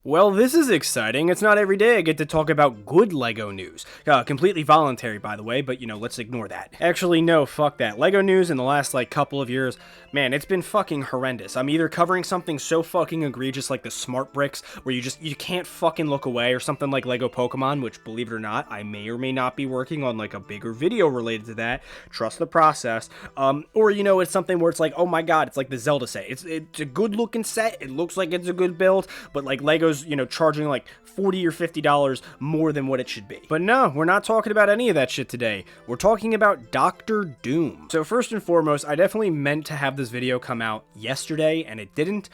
Well, this is exciting. It's not every day I get to talk about good LEGO news. Completely voluntary, by the way, but let's ignore that. Actually, no, fuck that. LEGO news in the last, couple of years, man, it's been fucking horrendous. I'm either covering something so fucking egregious like the smart bricks, where you can't fucking look away, or something like LEGO Pokemon, which, believe it or not, I may or may not be working on, a bigger video related to that. Trust the process. Or, it's something where it's like, oh my god, it's like the Zelda set. It's a good looking set, it looks like it's a good build, but, LEGO's charging like $40 or $50 more than what it should be. But no, we're not talking about any of that shit today. We're talking about Doctor Doom. So first and foremost, I definitely meant to have this video come out yesterday, and it didn't.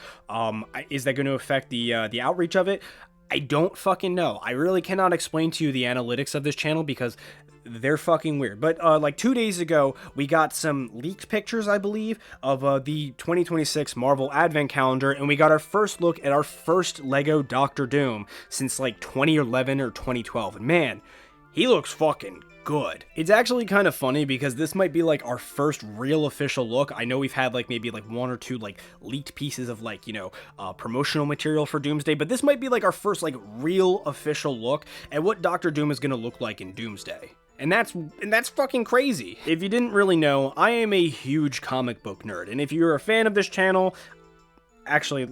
Is that going to affect the outreach of it? I don't fucking know. I really cannot explain to you the analytics of this channel because they're fucking weird. But 2 days ago, we got some leaked pictures, I believe, of the 2026 Marvel Advent Calendar, and we got our first look at our first LEGO Doctor Doom since 2011 or 2012. And man, he looks fucking good. It's actually kind of funny because this might be our first real official look. I know we've had maybe one or two leaked pieces of promotional material for Doomsday, but this might be our first real official look at what Doctor Doom is going to look like in Doomsday. And that's fucking crazy. If you didn't really know, I am a huge comic book nerd, and if you're a fan of this channel, actually,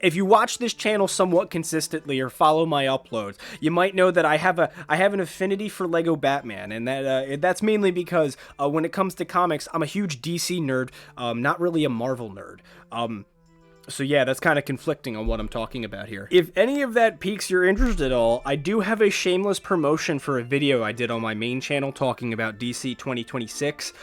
if you watch this channel somewhat consistently or follow my uploads, you might know that I have an affinity for Lego Batman, and that's mainly because when it comes to comics, I'm a huge DC nerd, not really a Marvel nerd. So yeah, that's kind of conflicting on what I'm talking about here. If any of that piques your interest at all, I do have a shameless promotion for a video I did on my main channel talking about DC 2026.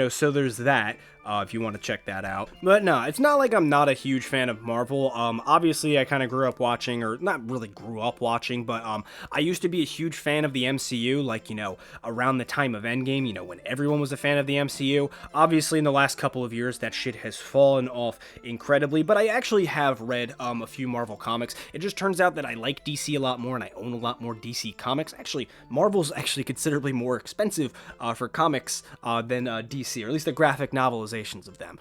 So there's that. If you want to check that out. But no, it's not like I'm not a huge fan of Marvel. Obviously, I kind of grew up watching, or not really grew up watching, but I used to be a huge fan of the MCU, around the time of Endgame, when everyone was a fan of the MCU. Obviously, in the last couple of years, that shit has fallen off incredibly, but I actually have read a few Marvel comics. It just turns out that I like DC a lot more, and I own a lot more DC comics. Actually, Marvel's actually considerably more expensive for comics than DC, or at least the graphic novelizations of them.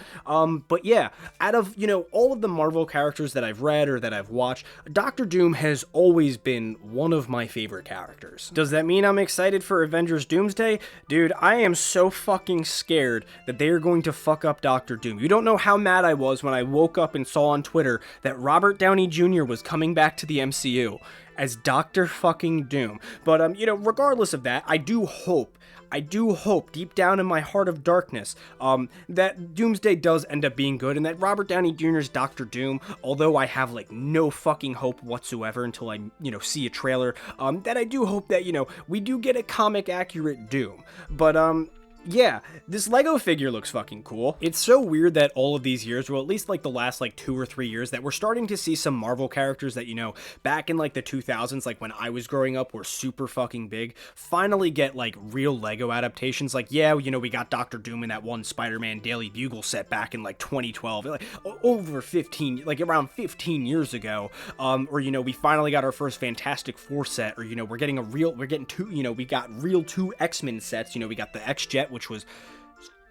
But yeah, out of, all of the Marvel characters that I've read or that I've watched, Doctor Doom has always been one of my favorite characters. Does that mean I'm excited for Avengers Doomsday? Dude, I am so fucking scared that they are going to fuck up Doctor Doom. You don't know how mad I was when I woke up and saw on Twitter that Robert Downey Jr. was coming back to the MCU as Doctor fucking Doom. But, regardless of that, I do hope deep down in my heart of darkness that Doomsday does end up being good, and that Robert Downey Jr.'s Doctor Doom, although I have no fucking hope whatsoever until I see a trailer, that I do hope that we do get a comic accurate Doom. But yeah, this Lego figure looks fucking cool. It's so weird that all of these years, well, at least the last 2 or 3 years, that we're starting to see some Marvel characters that, back in the 2000s, when I was growing up, were super fucking big, finally get real Lego adaptations. Yeah, we got Doctor Doom in that one Spider-Man Daily Bugle set back in 2012, over 15, around 15 years ago. Or we finally got our first Fantastic Four set, or we got real two X-Men sets. We got the X-Jet, which was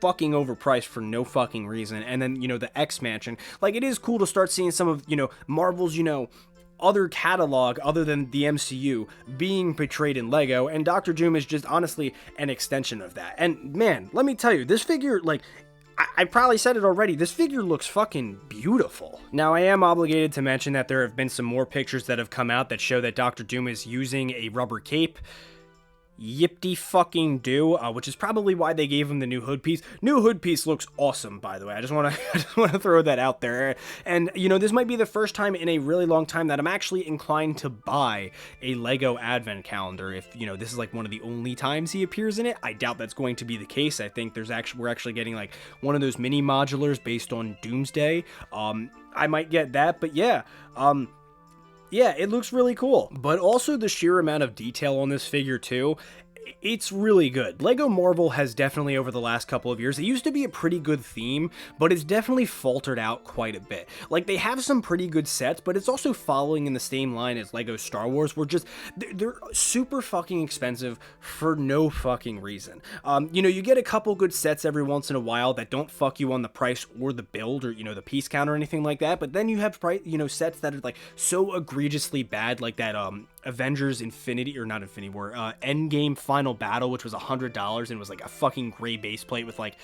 fucking overpriced for no fucking reason, and then the X-Mansion. It is cool to start seeing some of Marvel's other catalog other than the MCU being portrayed in Lego, and Doctor Doom is just honestly an extension of that. And man, let me tell you, this figure, I probably said it already, this figure looks fucking beautiful. Now, I am obligated to mention that there have been some more pictures that have come out that show that Doctor Doom is using a rubber cape. Yipty fucking do, which is probably why they gave him the new hood piece. New hood piece looks awesome, by the way. I just want to throw that out there. And this might be the first time in a really long time that I'm actually inclined to buy a Lego Advent Calendar. If this is one of the only times he appears in it, I doubt that's going to be the case. I think we're actually getting one of those mini modulars based on Doomsday. I might get that, but yeah. Yeah, it looks really cool. But also the sheer amount of detail on this figure too. It's really good. Lego Marvel has definitely, over the last couple of years, it used to be a pretty good theme, but it's definitely faltered out quite a bit. Like, they have some pretty good sets, but it's also following in the same line as Lego Star Wars, where just, they're super fucking expensive for no fucking reason. You get a couple good sets every once in a while that don't fuck you on the price or the build or, the piece count or anything like that, but then you have, sets that are, like, so egregiously bad, like that, Avengers Infinity, or not Infinity War, Endgame Final Battle, which was $100 and was like a fucking gray base plate with like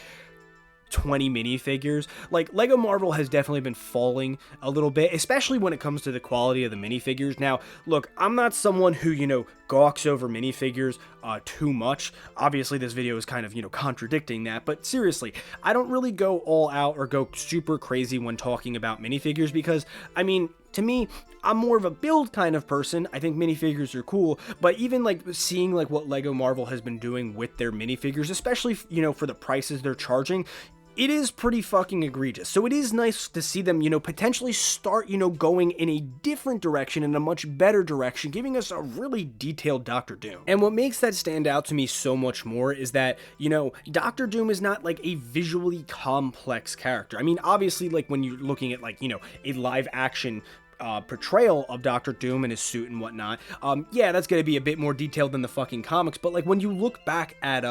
20 minifigures. Like, Lego Marvel has definitely been falling a little bit, especially when it comes to the quality of the minifigures. Now, look, I'm not someone who, gawks over minifigures too much. Obviously, this video is kind of, contradicting that, but seriously, I don't really go all out or go super crazy when talking about minifigures because, I mean, to me, I'm more of a build kind of person. I think minifigures are cool, but even like seeing like what Lego Marvel has been doing with their minifigures, especially, for the prices they're charging, it is pretty fucking egregious. So it is nice to see them, potentially start, going in a different direction, in a much better direction, giving us a really detailed Doctor Doom. And what makes that stand out to me so much more is that, Doctor Doom is not like a visually complex character. I mean, obviously, like when you're looking at like, a live action portrayal of Doctor Doom and his suit and whatnot, yeah, that's gonna be a bit more detailed than the fucking comics, but like when you look back at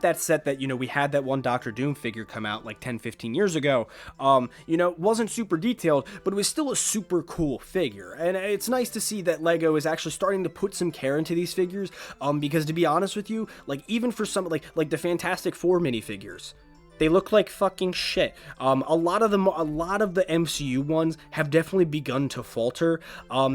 that set that, we had that one Doctor Doom figure come out like 10-15 years ago, wasn't super detailed, but it was still a super cool figure, and it's nice to see that Lego is actually starting to put some care into these figures, because to be honest with you, like even for some, like the Fantastic Four minifigures, they look like fucking shit. A lot of the MCU ones have definitely begun to falter.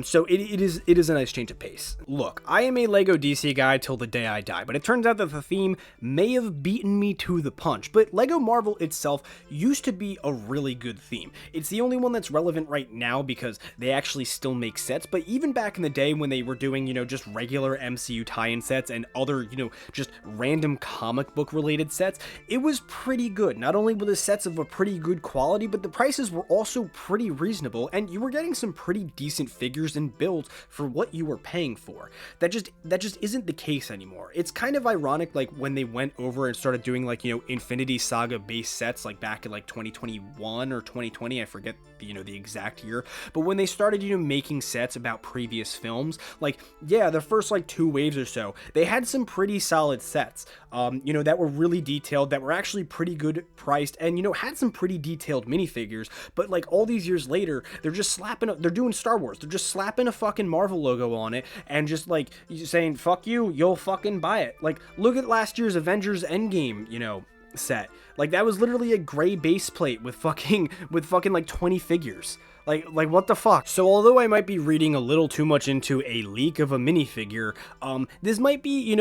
So it is a nice change of pace. Look, I am a Lego DC guy till the day I die, but it turns out that the theme may have beaten me to the punch. But Lego Marvel itself used to be a really good theme. It's the only one that's relevant right now because they actually still make sets. But even back in the day when they were doing, just regular MCU tie-in sets and other, just random comic book related sets, it was pretty good. Not only were the sets of a pretty good quality, but the prices were also pretty reasonable, and you were getting some pretty decent figures and builds for what you were paying for. That just isn't the case anymore. It's kind of ironic, like when they went over and started doing like, Infinity Saga base sets, like back in like 2021 or 2020, I forget the exact year, but when they started, making sets about previous films, like, yeah, the first like 2 waves or so, they had some pretty solid sets, that were really detailed, that were actually pretty good priced, and had some pretty detailed minifigures. But like all these years later, they're just they're doing Star Wars, they're just slapping a fucking Marvel logo on it and just like saying fuck you, you'll fucking buy it. Like, look at last year's Avengers Endgame set. Like, that was literally a gray base plate with fucking like 20 figures. Like what the fuck? So although I might be reading a little too much into a leak of a minifigure, this might be,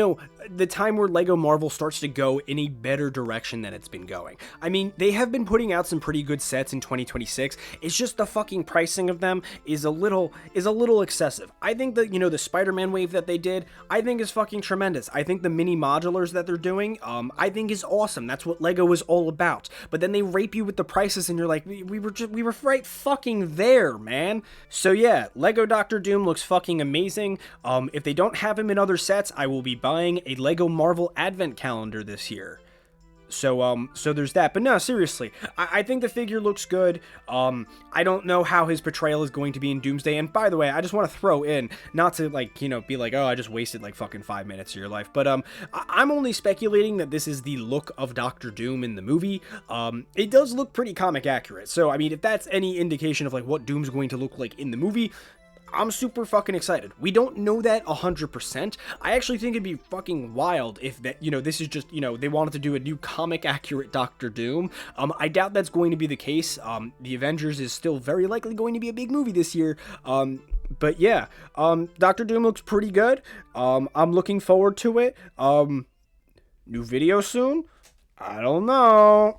the time where Lego Marvel starts to go in a better direction than it's been going. I mean, they have been putting out some pretty good sets in 2026. It's just the fucking pricing of them is a little excessive. I think that, the Spider-Man wave that they did, I think is fucking tremendous. I think the mini modulars that they're doing, I think is awesome. That's what Lego is all about. But then they rape you with the prices and you're like, we were right fucking there, man. So yeah, Lego Doctor Doom looks fucking amazing. If they don't have him in other sets, I will be buying a Lego Marvel Advent Calendar this year. So there's that. But no, seriously, I think the figure looks good. I don't know how his portrayal is going to be in Doomsday. And by the way, I just want to throw in, not to like, be like, oh, I just wasted like fucking 5 minutes of your life. But I'm only speculating that this is the look of Doctor Doom in the movie. It does look pretty comic accurate. So, I mean, if that's any indication of like what Doom's going to look like in the movie, I'm super fucking excited. We don't know that 100%. I actually think it'd be fucking wild if that, this is just, they wanted to do a new comic accurate Doctor Doom. I doubt that's going to be the case. The Avengers is still very likely going to be a big movie this year. But yeah, Doctor Doom looks pretty good. I'm looking forward to it. New video soon? I don't know.